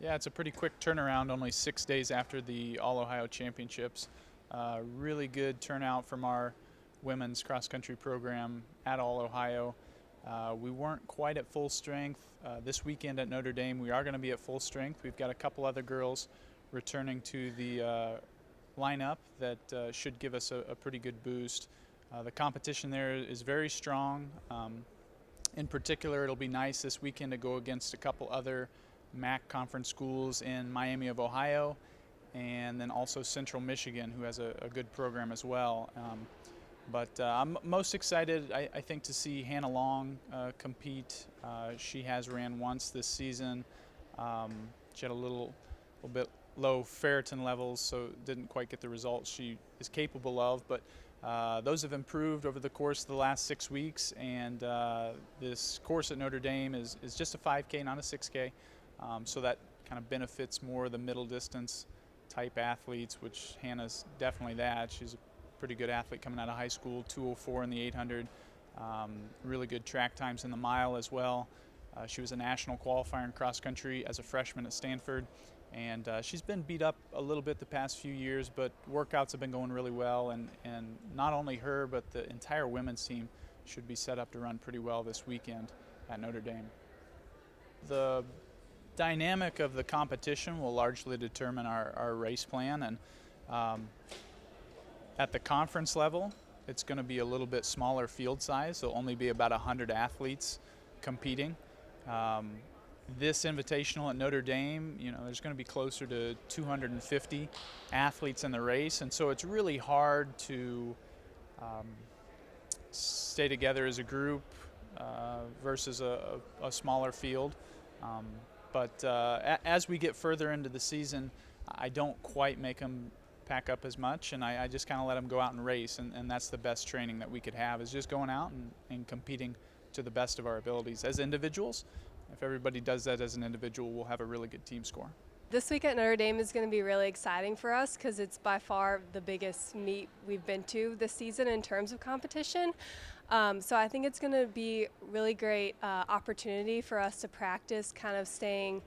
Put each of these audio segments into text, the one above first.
Yeah, it's a pretty quick turnaround, only 6 days after the All-Ohio Championships. Really good turnout from our women's cross-country program at All-Ohio. We weren't quite at full strength. This weekend at Notre Dame, we are going to be at full strength. We've got a couple other girls returning to the lineup that should give us a pretty good boost. The competition there is very strong. In particular, it'll be nice this weekend to go against a couple other MAC conference schools in Miami of Ohio, and then also Central Michigan, who has a good program as well. But I'm most excited, I think, to see Hannah Long compete. She has ran once this season. She had a little bit low ferritin levels, so didn't quite get the results she is capable of. But those have improved over the course of the last 6 weeks, and this course at Notre Dame is just a 5K, not a 6K. So that kind of benefits more the middle distance type athletes, which Hannah's definitely that. She's a pretty good athlete coming out of high school, 2:04 in the 800, really good track times in the mile as well. She was a national qualifier in cross country as a freshman at Stanford, and she's been beat up a little bit the past few years, but workouts have been going really well, and not only her, but the entire women's team should be set up to run pretty well this weekend at Notre Dame. The dynamic of the competition will largely determine our race plan, and at the conference level, it's going to be a little bit smaller field size. There'll only be about 100 athletes competing. This invitational at Notre Dame, there's going to be closer to 250 athletes in the race, and so it's really hard to stay together as a group versus a smaller field. But as we get further into the season, I don't quite make them pack up as much, and I just kind of let them go out and race, and that's the best training that we could have, is just going out and competing to the best of our abilities as individuals. If everybody does that as an individual, we'll have a really good team score. This week at Notre Dame is going to be really exciting for us because it's by far the biggest meet we've been to this season in terms of competition. So I think it's going to be really great opportunity for us to practice kind of staying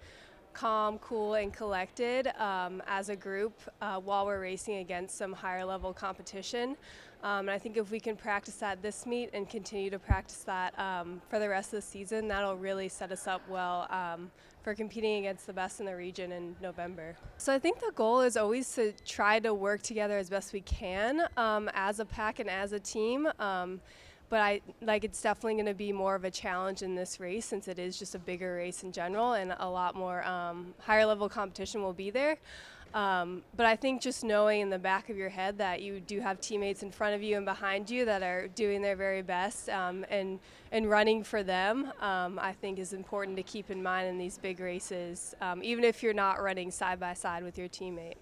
calm, cool, and collected as a group while we're racing against some higher level competition. And I think if we can practice that this meet and continue to practice that for the rest of the season, that'll really set us up well for competing against the best in the region in November. So I think the goal is always to try to work together as best we can as a pack and as a team. But it's definitely going to be more of a challenge in this race, since it is just a bigger race in general, and a lot more higher level competition will be there. But I think just knowing in the back of your head that you do have teammates in front of you and behind you that are doing their very best and running for them, I think is important to keep in mind in these big races, even if you're not running side by side with your teammate.